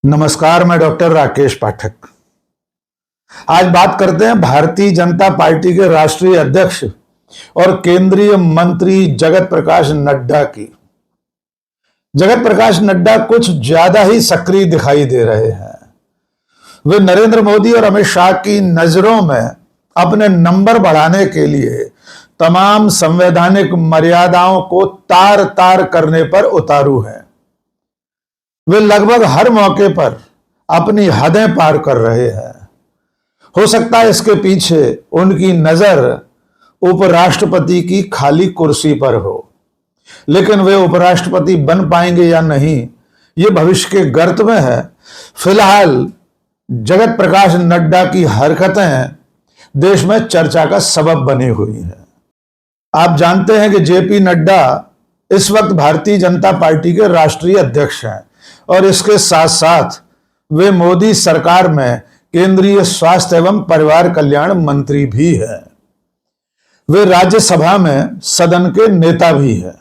नमस्कार, मैं डॉक्टर राकेश पाठक। आज बात करते हैं भारतीय जनता पार्टी के राष्ट्रीय अध्यक्ष और केंद्रीय मंत्री जगत प्रकाश नड्डा की। जगत प्रकाश नड्डा कुछ ज्यादा ही सक्रिय दिखाई दे रहे हैं। वे नरेंद्र मोदी और अमित शाह की नजरों में अपने नंबर बढ़ाने के लिए तमाम संवैधानिक मर्यादाओं को तार तार करने पर उतारू हैं। वे लगभग हर मौके पर अपनी हदें पार कर रहे हैं। हो सकता है इसके पीछे उनकी नजर उपराष्ट्रपति की खाली कुर्सी पर हो, लेकिन वे उपराष्ट्रपति बन पाएंगे या नहीं, ये भविष्य के गर्त में है। फिलहाल जगत प्रकाश नड्डा की हरकतें देश में चर्चा का सबब बनी हुई हैं। आप जानते हैं कि जेपी नड्डा इस वक्त भारतीय जनता पार्टी के राष्ट्रीय अध्यक्ष हैं और इसके साथ साथ वे मोदी सरकार में केंद्रीय स्वास्थ्य एवं परिवार कल्याण मंत्री भी हैं। वे राज्यसभा में सदन के नेता भी हैं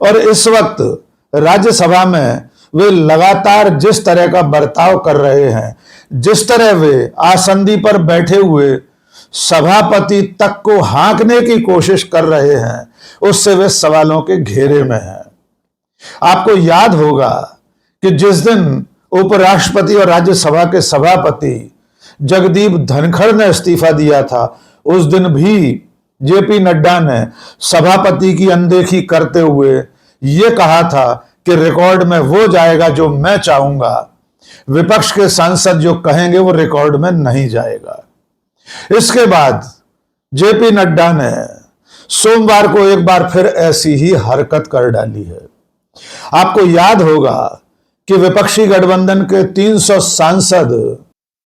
और इस वक्त राज्यसभा में वे लगातार जिस तरह का बर्ताव कर रहे हैं, जिस तरह वे आसंदी पर बैठे हुए सभापति तक को हाँकने की कोशिश कर रहे हैं, उससे वे सवालों के घेरे में हैं। आपको याद होगा कि जिस दिन उपराष्ट्रपति और राज्यसभा के सभापति जगदीप धनखड़ ने इस्तीफा दिया था, उस दिन भी जेपी नड्डा ने सभापति की अनदेखी करते हुए यह कहा था कि रिकॉर्ड में वो जाएगा जो मैं चाहूंगा, विपक्ष के सांसद जो कहेंगे वो रिकॉर्ड में नहीं जाएगा। इसके बाद जेपी नड्डा ने सोमवार को एक बार फिर ऐसी ही हरकत कर डाली है। आपको याद होगा कि विपक्षी गठबंधन के 300 सांसद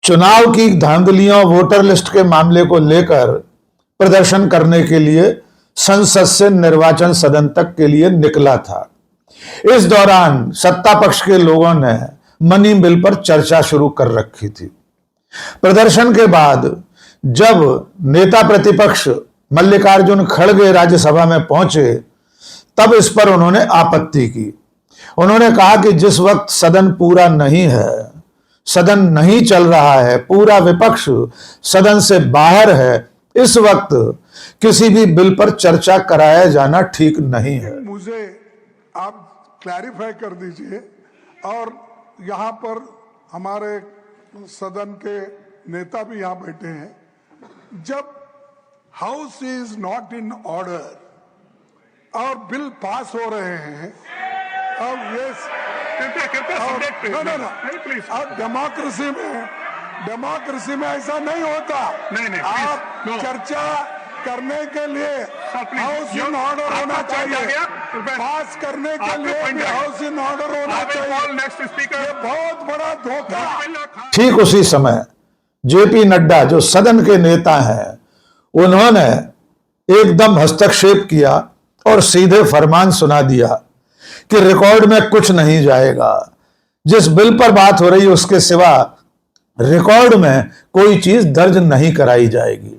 चुनाव की धांधलियों, वोटर लिस्ट के मामले को लेकर प्रदर्शन करने के लिए संसद से निर्वाचन सदन तक के लिए निकला था। इस दौरान सत्ता पक्ष के लोगों ने मनी बिल पर चर्चा शुरू कर रखी थी। प्रदर्शन के बाद जब नेता प्रतिपक्ष मल्लिकार्जुन खड़गे राज्यसभा में पहुंचे, तब इस पर उन्होंने आपत्ति की। उन्होंने कहा कि जिस वक्त सदन पूरा नहीं है, सदन नहीं चल रहा है, पूरा विपक्ष सदन से बाहर है, इस वक्त किसी भी बिल पर चर्चा कराया जाना ठीक नहीं है। मुझे आप क्लैरिफाई कर दीजिए, और यहाँ पर हमारे सदन के नेता भी यहाँ बैठे हैं। जब house is not in order और बिल पास हो रहे हैं, अब अब डेमोक्रेसी में ऐसा नहीं होता। नहीं, आप चर्चा करने के लिए हाउस इन ऑर्डर होना चाहिए, पास करने के लिए भी हाउस इन ऑर्डर होना चाहिए। ये बहुत बड़ा धोखा। ठीक उसी समय जेपी नड्डा जो सदन के नेता हैं, उन्होंने एकदम हस्तक्षेप किया और सीधे फरमान सुना दिया कि रिकॉर्ड में कुछ नहीं जाएगा। जिस बिल पर बात हो रही है उसके सिवा रिकॉर्ड में कोई चीज दर्ज नहीं कराई जाएगी।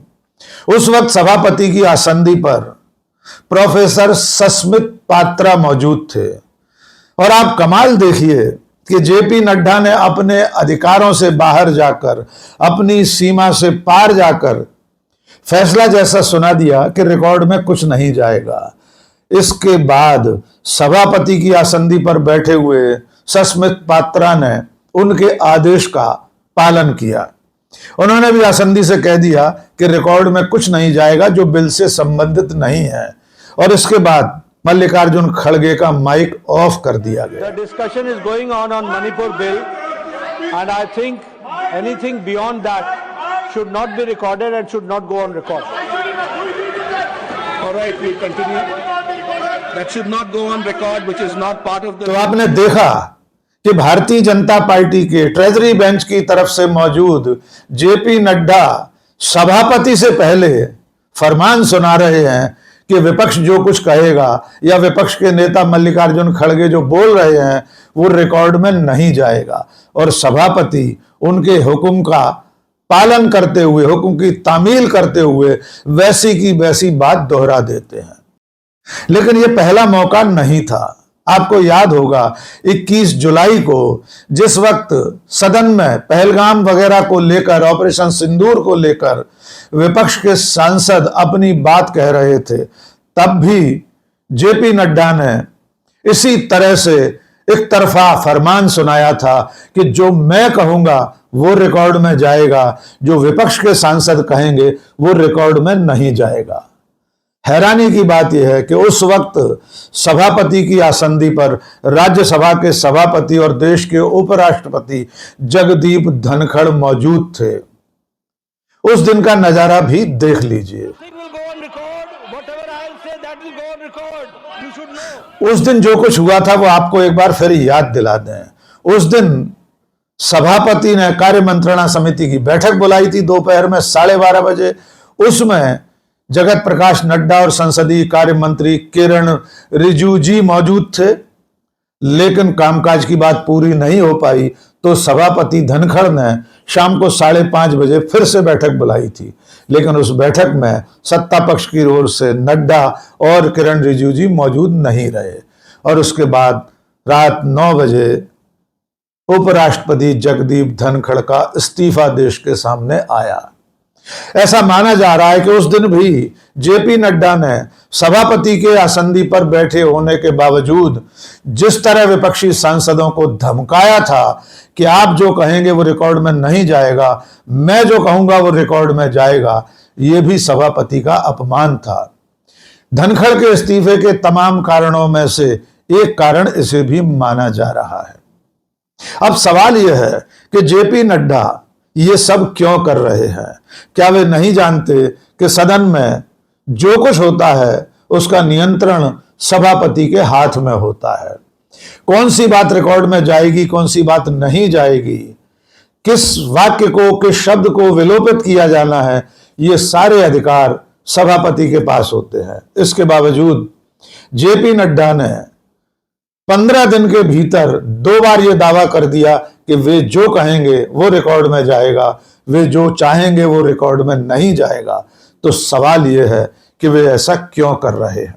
उस वक्त सभापति की आसंदी पर प्रोफेसर सस्मित पात्रा मौजूद थे और आप कमाल देखिए कि जेपी नड्डा ने अपने अधिकारों से बाहर जाकर, अपनी सीमा से पार जाकर फैसला जैसा सुना दिया कि रिकॉर्ड में कुछ नहीं जाएगा। इसके बाद सभापति की आसंदी पर बैठे हुए सस्मित पात्रा ने उनके आदेश का पालन किया। उन्होंने भी आसंदी से कह दिया कि रिकॉर्ड में कुछ नहीं जाएगा जो बिल से संबंधित नहीं है, और इसके बाद मल्लिकार्जुन खड़गे का माइक ऑफ कर दिया गया। The discussion is going on Manipur bill, and I think anything beyond that should not be recorded and should not go on record. All right, we continue. That should not go on record, which is not part of the. तो आपने देखा कि Bharatiya Janata party के treasury bench की तरफ से मौजूद JP Nadda सभापति से पहले फरमान सुना रहे हैं कि विपक्ष जो कुछ कहेगा या विपक्ष के नेता मल्लिकार्जुन खड़गे जो बोल रहे हैं वो रिकॉर्ड में नहीं जाएगा, और सभापति उनके हुक्म का पालन करते हुए, हुक्म की तामील करते हुए वैसी की वैसी बात दोहरा देते हैं। लेकिन यह पहला मौका नहीं था। आपको याद होगा 21 जुलाई को जिस वक्त सदन में पहलगाम वगैरह को लेकर, ऑपरेशन सिंदूर को लेकर विपक्ष के सांसद अपनी बात कह रहे थे, तब भी जेपी नड्डा ने इसी तरह से एक तरफा फरमान सुनाया था कि जो मैं कहूंगा वो रिकॉर्ड में जाएगा, जो विपक्ष के सांसद कहेंगे वो रिकॉर्ड में नहीं जाएगा। हैरानी की बात यह है कि उस वक्त सभापति की आसंदी पर राज्यसभा के सभापति और देश के उपराष्ट्रपति जगदीप धनखड़ मौजूद थे। उस दिन का नजारा भी देख लीजिए। उस दिन जो कुछ हुआ था वो आपको एक बार फिर याद दिला दें। उस दिन सभापति ने कार्य मंत्रणा समिति की बैठक बुलाई थी दोपहर में 12:30 बजे। उसमें जगत प्रकाश नड्डा और संसदीय कार्य मंत्री किरण रिजिजू जी मौजूद थे, लेकिन कामकाज की बात पूरी नहीं हो पाई तो सभापति धनखड़ ने शाम को 5:30 बजे फिर से बैठक बुलाई थी, लेकिन उस बैठक में सत्ता पक्ष की ओर से नड्डा और किरण रिजिजू जी मौजूद नहीं रहे और उसके बाद रात 9 बजे उपराष्ट्रपति जगदीप धनखड़ का इस्तीफा देश के सामने आया। ऐसा माना जा रहा है कि उस दिन भी जेपी नड्डा ने सभापति के आसंदी पर बैठे होने के बावजूद जिस तरह विपक्षी सांसदों को धमकाया था कि आप जो कहेंगे वो रिकॉर्ड में नहीं जाएगा, मैं जो कहूंगा वो रिकॉर्ड में जाएगा, ये भी सभापति का अपमान था। धनखड़ के इस्तीफे के तमाम कारणों में से एक कारण इसे भी माना जा रहा है। अब सवाल यह है कि जेपी नड्डा ये सब क्यों कर रहे हैं? क्या वे नहीं जानते कि सदन में जो कुछ होता है उसका नियंत्रण सभापति के हाथ में होता है? कौन सी बात रिकॉर्ड में जाएगी, कौन सी बात नहीं जाएगी, किस वाक्य को, किस शब्द को विलोपित किया जाना है, ये सारे अधिकार सभापति के पास होते हैं। इसके बावजूद जेपी नड्डा ने 15 दिन के भीतर 2 बार यह दावा कर दिया कि वे जो कहेंगे वो रिकॉर्ड में जाएगा, वे जो चाहेंगे वो रिकॉर्ड में नहीं जाएगा। तो सवाल यह है कि वे ऐसा क्यों कर रहे हैं?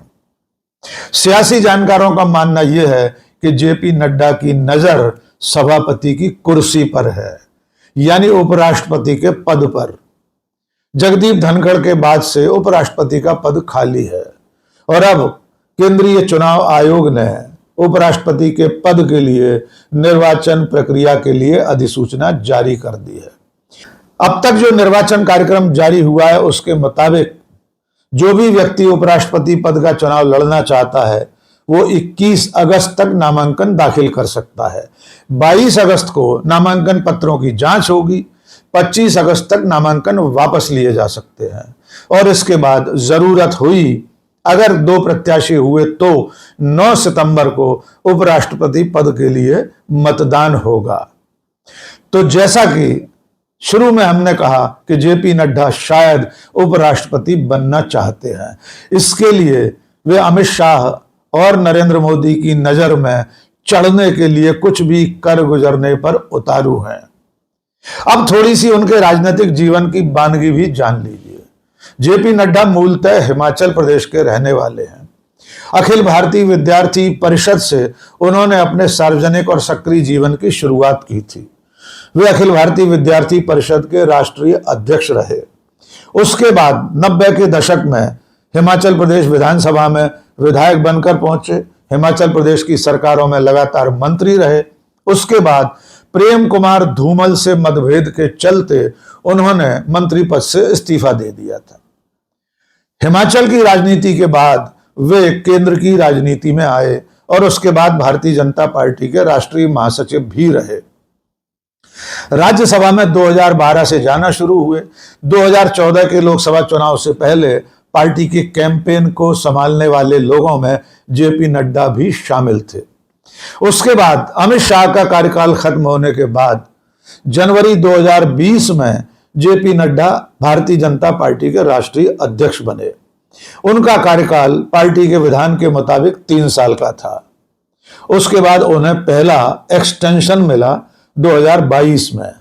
सियासी जानकारों का मानना यह है कि जेपी नड्डा की नजर सभापति की कुर्सी पर है, यानी उपराष्ट्रपति के पद पर। जगदीप धनखड़ के बाद से उपराष्ट्रपति का पद खाली है और अब केंद्रीय चुनाव आयोग ने उपराष्ट्रपति के पद के लिए निर्वाचन प्रक्रिया के लिए अधिसूचना जारी कर दी है। अब तक जो निर्वाचन कार्यक्रम जारी हुआ है उसके मुताबिक जो भी व्यक्ति उपराष्ट्रपति पद का चुनाव लड़ना चाहता है वो 21 अगस्त तक नामांकन दाखिल कर सकता है। 22 अगस्त को नामांकन पत्रों की जांच होगी। 25 अगस्त तक नामांकन वापस लिए जा सकते हैं और इसके बाद जरूरत हुई अगर 2 प्रत्याशी हुए तो 9 सितंबर को उपराष्ट्रपति पद के लिए मतदान होगा। तो जैसा कि शुरू में हमने कहा कि जेपी नड्डा शायद उपराष्ट्रपति बनना चाहते हैं, इसके लिए वे अमित शाह और नरेंद्र मोदी की नजर में चढ़ने के लिए कुछ भी कर गुजरने पर उतारू हैं। अब थोड़ी सी उनके राजनीतिक जीवन की बानगी भी जान लीजिए। जेपी नड्डा मूलतः हिमाचल प्रदेश के रहने वाले हैं। अखिल भारतीय विद्यार्थी परिषद से उन्होंने अपने सार्वजनिक और सक्रिय जीवन की शुरुआत की थी। वे अखिल भारतीय विद्यार्थी परिषद के राष्ट्रीय अध्यक्ष रहे। उसके बाद 90 के दशक में हिमाचल प्रदेश विधानसभा में विधायक बनकर पहुंचे। हिमाचल प्रदेश की सरकारों में लगातार मंत्री रहे। उसके बाद प्रेम कुमार धूमल से मतभेद के चलते उन्होंने मंत्री पद से इस्तीफा दे दिया था। हिमाचल की राजनीति के बाद वे केंद्र की राजनीति में आए और उसके बाद भारतीय जनता पार्टी के राष्ट्रीय महासचिव भी रहे। राज्यसभा में 2012 से जाना शुरू हुए। 2014 के लोकसभा चुनाव से पहले पार्टी के कैंपेन को संभालने वाले लोगों में जेपी नड्डा भी शामिल थे। उसके बाद अमित शाह का कार्यकाल खत्म होने के बाद जनवरी 2020 में जेपी नड्डा भारतीय जनता पार्टी के राष्ट्रीय अध्यक्ष बने। उनका कार्यकाल पार्टी के विधान के मुताबिक 3 साल का था। उसके बाद उन्हें पहला एक्सटेंशन मिला 2022 में।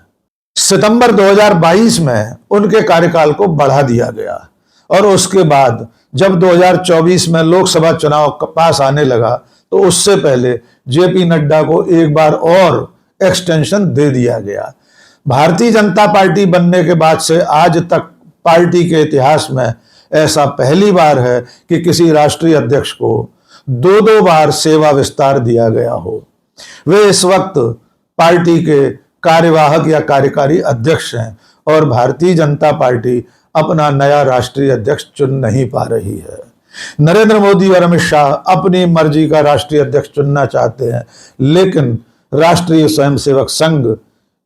सितंबर 2022 में उनके कार्यकाल को बढ़ा दिया गया और उसके बाद जब 2024 में लोकसभा चुनाव पास आने लगा तो उससे पहले जेपी नड्डा को एक बार और एक्सटेंशन दे दिया गया। भारतीय जनता पार्टी बनने के बाद से आज तक पार्टी के इतिहास में ऐसा पहली बार है कि किसी राष्ट्रीय अध्यक्ष को 2-2 बार सेवा विस्तार दिया गया हो। वे इस वक्त पार्टी के कार्यवाहक या कार्यकारी अध्यक्ष हैं और भारतीय जनता पार्टी अपना नया राष्ट्रीय अध्यक्ष चुन नहीं पा रही है। नरेंद्र मोदी और अमित शाह अपनी मर्जी का राष्ट्रीय अध्यक्ष चुनना चाहते हैं, लेकिन राष्ट्रीय स्वयंसेवक संघ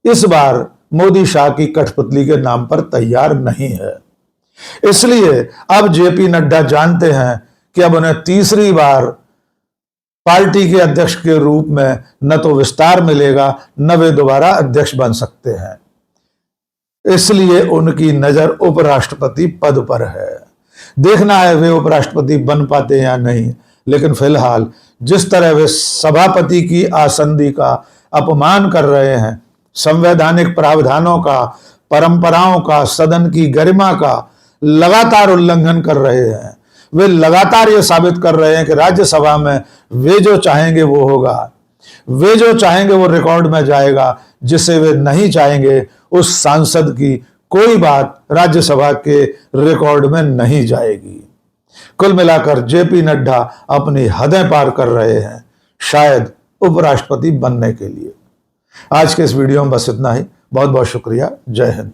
इस बार मोदी शाह की कठपुतली के नाम पर तैयार नहीं है। इसलिए अब जेपी नड्डा जानते हैं कि अब उन्हें तीसरी बार पार्टी के अध्यक्ष के रूप में न तो विस्तार मिलेगा, न वे दोबारा अध्यक्ष बन सकते हैं। इसलिए उनकी नजर उपराष्ट्रपति पद पर है। देखना है वे उपराष्ट्रपति बन पाते या नहीं, लेकिन फिलहाल जिस तरह वे सभापति की आसंदी का अपमान कर रहे हैं, संवैधानिक प्रावधानों का, परंपराओं का, सदन की गरिमा का लगातार उल्लंघन कर रहे हैं, वे लगातार ये साबित कर रहे हैं कि राज्यसभा में वे जो चाहेंगे वो होगा, वे जो चाहेंगे वो रिकॉर्ड में जाएगा, जिसे वे नहीं चाहेंगे उस सांसद की कोई बात राज्यसभा के रिकॉर्ड में नहीं जाएगी। कुल मिलाकर जेपी नड्डा अपनी हदें पार कर रहे हैं, शायद उपराष्ट्रपति बनने के लिए। आज के इस वीडियो में बस इतना ही। बहुत बहुत शुक्रिया। जय हिंद।